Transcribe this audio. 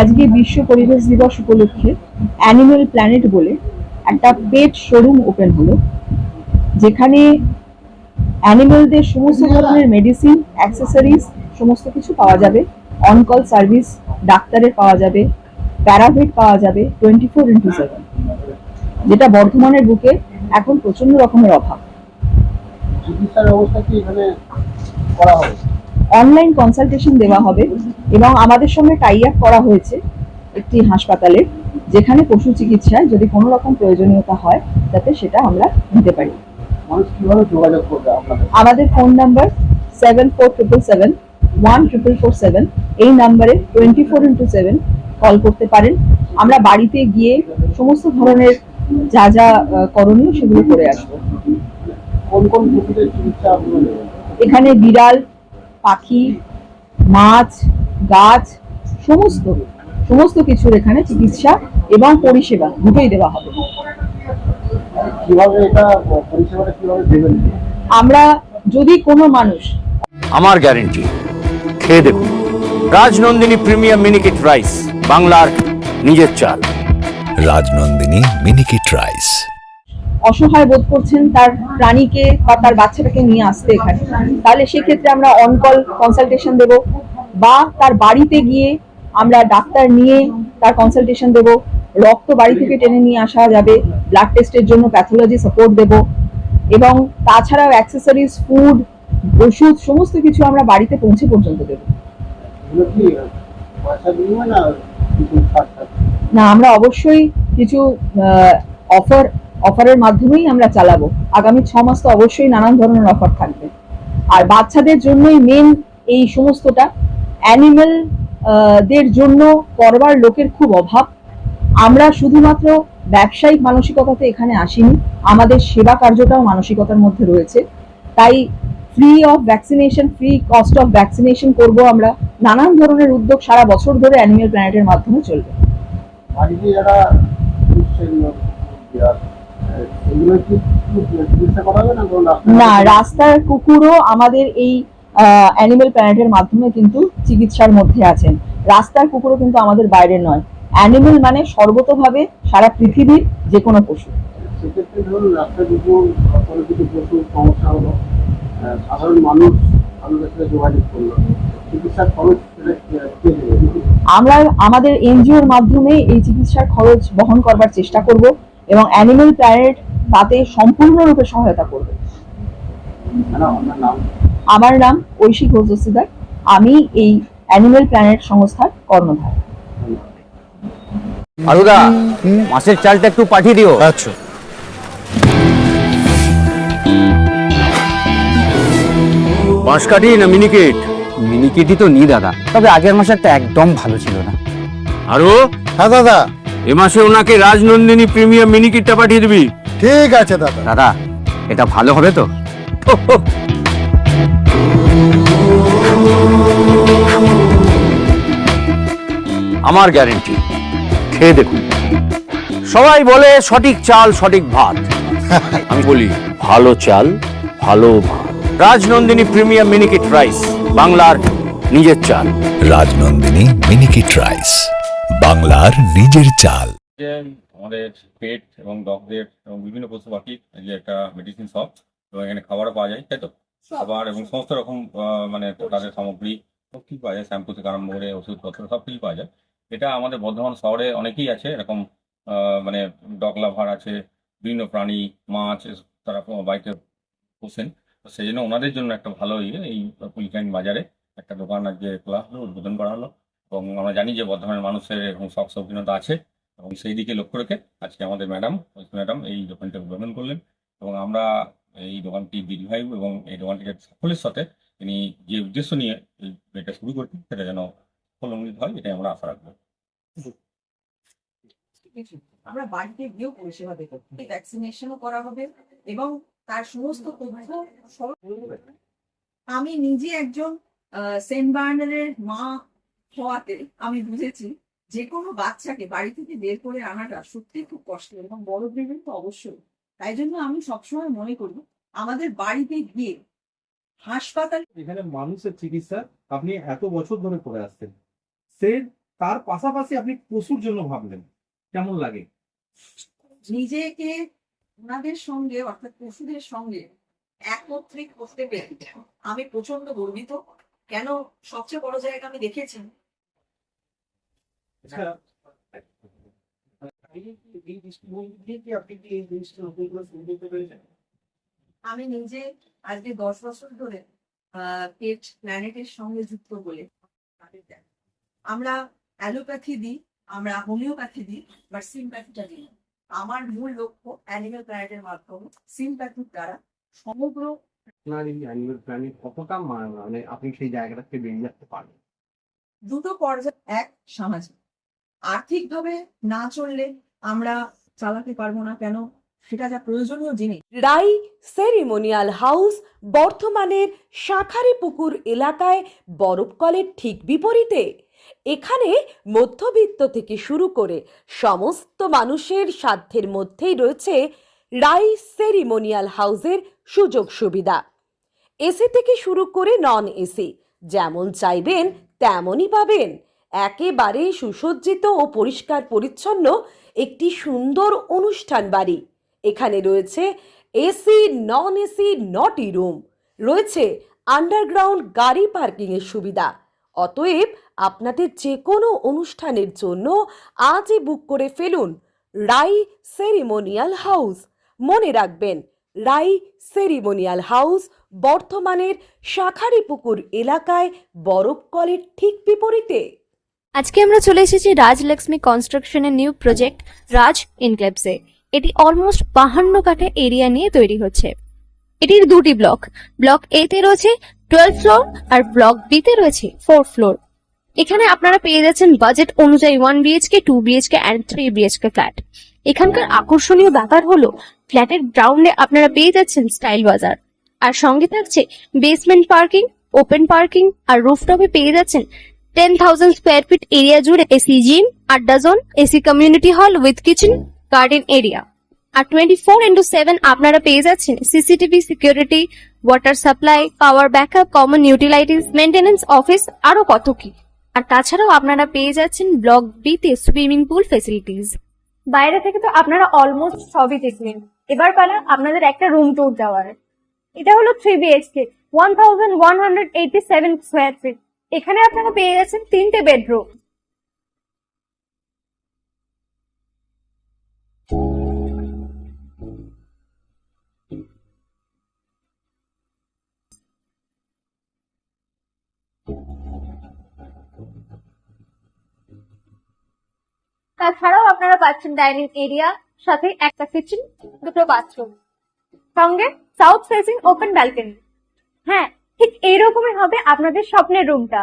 আজকে বিশ্ব পরিবেশ দিবস উপলক্ষে অ্যানিমেল প্ল্যানেট বলে একটা পেট শোরুম ওপেন হলো, যেখানে অ্যানিমেলদের সমস্ত ধরনের মেডিসিন, অ্যাক্সেসরিজ সমস্ত কিছু পাওয়া যাবে। অনকল সার্ভিস ডাক্তারের পাওয়া যাবে, প্যারাভেট পাওয়া যাবে 24x7, যেটা বর্ধমানের বুকে এখন প্রচন্ড রকমের অভাব। চিকিৎসার ব্যবস্থা কি এখানে করা হবে? অনলাইন কনসালটেশন দেওয়া হবে এবং আমাদের সঙ্গে টাই আপ করা হয়েছে একটি হাসপাতালে, যেখানে পশু চিকিৎসায় যদি কোনো রকম প্রয়োজনীয়তা হয় তাতে সেটা আমরা দিতে পারি। মানুষ কিভাবে যোগাযোগ করবে আপনাদের? আমাদের ফোন নাম্বার 7477714447, এই নাম্বারে 24x7 কল করতে পারেন। আমরা বাড়িতে গিয়ে সমস্ত ধরনের যা যা করণীয় সেগুলো করে আসবো। কোন কোন পশুদের চিকিৎসা আপনারা নেবেন? এখানে বিড়াল, পাখি, মাছ, গাছ, সমস্ত কিছুর এখানে চিকিৎসা এবং পরিষেবা দুটোই দেওয়া হবে। কিভাবে এটা পরিষেবাটা কিভাবে দেবেন? আমরা যদি কোনো মানুষ, আমার গ্যারেন্টি, খেয়ে দেখুন রাজনন্দিনী প্রিমিয়াম মিনিকেট রাইস, বাংলার নিজের চাল। রাজনন্দিনী মিনিকেট রাইস। অসহায় বোধ করছেন তার প্রাণীকে বা তার বাচ্চাটাকে নিয়ে আসতে এখানে, তাহলে সেক্ষেত্রে আমরা অনকল কনসালটেশন দেব, বা তার বাড়িতে গিয়ে আমরা ডাক্তার নিয়ে তার কনসালটেশন দেব। রক্ত বাড়ি থেকে টেনে নিয়ে আসা যাবে, ব্লাড টেস্টের জন্য প্যাথোলজি সাপোর্ট দেব, এবং তাছাড়াও অ্যাক্সেসরিজ, ফুড, ওষুধ সমস্ত কিছু আমরা বাড়িতে পৌঁছে পর্যন্ত দেব। এগুলো কি পয়সা বিনিময় না কিছু ছাড় থাকবে? না, আমরা অবশ্যই কিছু অফারের মাধ্যমেই আমরা চালাবো। আগামী 6 মাস তো অবশ্যই নানান ধরনের অফার থাকবে। আর বাচ্চাদের জন্যই মেন এই সমস্তটা। অ্যানিমেল দের জন্য করবার লোকের খুব অভাব। আমরা শুধুমাত্র ব্যবসায়িক মানসিকতাতে এখানে আসিনি, আমাদের সেবা কার্যটাও মানসিকতার মধ্যে রয়েছে। তাই ফ্রি কস্ট অফ ভ্যাকসিনেশন করব আমরা। নানান ধরনের উদ্যোগ সারা বছর ধরে অ্যানিমেল প্ল্যানেটের মাধ্যমে চলবে। বাড়িতে যারা এগুলো কি চিকিৎসা করা হবে না? না, রাস্তার কুকুরও আমাদের এই অ্যানিমেল প্ল্যানেটের মাধ্যমে কিন্তু চিকিৎসার মধ্যে আছেন। রাস্তার কুকুরও কিন্তু আমাদের বাইরে নয়। অ্যানিমেল মানে সর্বতোভাবে সারা পৃথিবীর যে কোনো পশু। সেক্ষেত্রে ধরুন রাস্তার কুকুর কোনো কিছু পশু সমস্যা হলো, সাধারণ মানুষ আমাদের সাথে যোগাযোগ করলো, চিকিৎসার খরচ সেটা কে দেবে? আমরা আমাদের এনজিওর মাধ্যমে এই চিকিৎসার খরচ বহন করবার চেষ্টা করব এবং অ্যানিমেল প্ল্যানেট তাতে সম্পূর্ণরূপে সহায়তা করবে। আপনার নাম? আমার নাম ঐশী ঘোষ দস্তিদার। আমি এই অ্যানিমেল প্ল্যানেট সংস্থার কর্ণধার। আলুদা, মাছের চালটা একটু পাঠিয়ে দিও। আচ্ছা। বাঁশকাঠি না মিনিকেট? মিনিকেটই তো নি দাদা, তবে আগের মাসেরটা একদম ভালো ছিল না। আরো হ্যাঁ দাদা, এ মাসে ওনাকে রাজনন্দিনী প্রিমিয়াম মিনিকেটটা পাঠিয়ে দিবি। ঠিক আছে দাদা। দাদা, এটা ভালো হবে তো? আমার গ্যারেন্টি, খেয়ে দেখুন। সবাই বলে সঠিক চাল সঠিক ভাত, আমি বলি ভালো চাল ভালো ভাত। রাজনন্দিনী প্রিমিয়াম মিনিকেট রাইস, বাংলার নিজের চাল। রাজনন্দিনী মিনিকেট রাইস, বাংলার নিজের চাল। যে আমাদের পেট এবং ডগদের এবং বিভিন্ন পশু পাখির যে একটা মেডিসিন শপ, এবং এখানে খাবারও পাওয়া যায়, তাই তো? খাবার এবং সমস্ত রকম মানে তাদের সামগ্রী সব কিছু পাওয়া যায়, শ্যাম্পু থেকে আরম্ভ করে ওষুধপত্র সব কিছু পাওয়া যায়। এটা আমাদের বর্ধমান শহরে অনেকেই আছে এরকম, মানে ডগ লাভার আছে, বিভিন্ন প্রাণী, মাছ তারা বাড়িতে পোষেন। তো সেই জন্য ওনাদের জন্য একটা ভালো এই পুলিকাইন বাজারে একটা দোকান আজকে খোলা হলো, উদ্বোধন করা হলো। এবং আমরা জানি যে বর্ধমানের মানুষের এরকম শখ শৌখিনতা আছে, এবং সেই দিকে লক্ষ্য রেখে আজকে আমাদের ম্যাডাম এই দোকানটা উদ্বোধন করলেন। এবং আমরা এই দোকানটি দীর্ঘায়ু এবং এই দোকানটিকে সাফল্যের সাথে তিনি যে উদ্দেশ্য নিয়ে এটা শুরু করতেন সেটা যেন ফলমূলিত হয়, এটাই আমরা আশা রাখবো। আমরা বাড়িতে গিয়েও পরিষেবা দেবো, ভ্যাকসিনেশনও করা হবে এবং তার সমস্ত তথ্য। আমি নিজে একজন সেন্ট বার্নারের মা হওয়াতে আমি বুঝেছি যে কোনো বাচ্চাকে বাড়ি থেকে বের করে আনাটা সত্যি খুব কষ্টের, এবং বড় ব্রিডের তো অবশ্যই। তাই জন্য আমি সবসময় মনে করি আমাদের বাড়িতে গিয়ে হাসপাতাল এখানে মানুষের চিকিৎসা আপনি এত বছর ধরে করে আসছেন, সে তার পাশাপাশি আপনি পশুর জন্য ভাবলেন, কেমন লাগে? নিজেকে ওনাদের সঙ্গে অর্থাৎ পশুদের সঙ্গে একত্রিত করতে পেরে আমি প্রচন্ড গর্বিত। কেন, সবচেয়ে বড় জায়গা আমি দেখেছি আচ্ছা, এই দৃষ্টিভঙ্গি দিয়ে কি আপনি কি এই জিনিসটা নতুন করে শুরু করতে পেরেছেন? আমি নিজে আজকে 10 বছর ধরে পেট প্ল্যানেটের সঙ্গে যুক্ত বলে আমরা অ্যালোপ্যাথি দিই, আমরা হোমিওপ্যাথি দিই, বাট সিম্প্যাথিটা দিই না। আমার মূল লক্ষ্য অ্যানিমেল প্ল্যানেটের মাধ্যমে সিম্প্যাথির দ্বারা সমগ্র আপনার এই অ্যানিমেল প্ল্যানেট কতটা মানে আপনি সেই জায়গাটা থেকে বেরিয়ে আসতে পারেন? দুটো পর্যায়ে, এক সামাজিক, আর্থিকভাবে না চললে আমরা চালাতে পারবো না, কেন সেটা যা প্রয়োজনীয় জিনিস। রাই সেরিমোনিয়াল হাউস বর্ধমানের শাঁখারীপুকুর এলাকায় বরফকলের ঠিক বিপরীতে। এখানে মধ্যবিত্ত থেকে শুরু করে সমস্ত মানুষের সাধ্যের মধ্যেই রয়েছে রাই সেরিমোনিয়াল হাউসের সুযোগ সুবিধা। এসি থেকে শুরু করে নন এসি যেমন চাইবেন তেমনই পাবেন। একেবারে সুসজ্জিত ও পরিষ্কার পরিচ্ছন্ন একটি সুন্দর অনুষ্ঠান বাড়ি। এখানে রয়েছে এসি, নন এসি, নটি রুম, রয়েছে আন্ডারগ্রাউন্ড গাড়ি পার্কিংয়ের সুবিধা। অতএব আপনাদের যে কোনো অনুষ্ঠানের জন্য আজই বুক করে ফেলুন রাই সেরিমোনিয়াল হাউস। মনে রাখবেন, রাই সেরিমোনিয়াল হাউস বর্ধমানের শাঁখারীপুকুর এলাকায় বরফকলের ঠিক বিপরীতে। আজকে আমরা চলে এসেছি রাজলক্ষ্মী কনস্ট্রাকশনের নিউ প্রজেক্ট রাজ ইনক্লেভসে। এটি অলমোস্ট 52 কাঠা এরিয়া নিয়ে তৈরি হচ্ছে। এটির দুটি ব্লক, ব্লক এ তে রয়েছে 12 ফ্লোর আর ব্লক বি তে রয়েছে 4 ফ্লোর। এখানে আপনারা পেয়ে যাচ্ছেন বাজেট অনুযায়ী 1 BHK, 2 BHK and 3 BHK flat. এখানকার আকর্ষণীয় ব্যাপার হলো ফ্ল্যাটের গ্রাউন্ডে আপনারা পেয়ে যাচ্ছেন স্টাইল বাজার, আর সঙ্গে থাকছে বেসমেন্ট পার্কিং, ওপেন পার্কিং, আর রুফটপে পেয়ে যাচ্ছেন 10,000 স্কোয়ার ফিট এরিয়া জুড়ে এসি জিম, আড্ডা zone, AC community hall with kitchen, garden area. আর 24/7 আপনারা পেয়ে যাচ্ছেন CCTV security, water supply, power backup, common utilities, maintenance office, আরো কত কি। আর তাছাড়াও আপনারা পেয়ে যাচ্ছেন ব্লক বি তে সুইমিং পুল ফেসিলিটিস। বাইরে থেকে তো আপনারা অলমোস্ট সবই দেখলেন, এবার পালা আপনাদের একটা রুম ট্যুর দেওয়ার। এটা হলো 3 BHK, 1187 স্কোয়ার ফিট। এখানে আপনারা পেয়ে যাচ্ছেন 3টে বেডরুম। তাছাড়াও আপনারা পাচ্ছেন ডাইনিং এরিয়া, সাথে একটা কিচেন, দুটো বাথরুম, সঙ্গে সাউথ ফেসিং ওপেন ব্যালকনি। হ্যাঁ, ঠিক এইরকমই হবে আপনাদের স্বপ্নের রুমটা।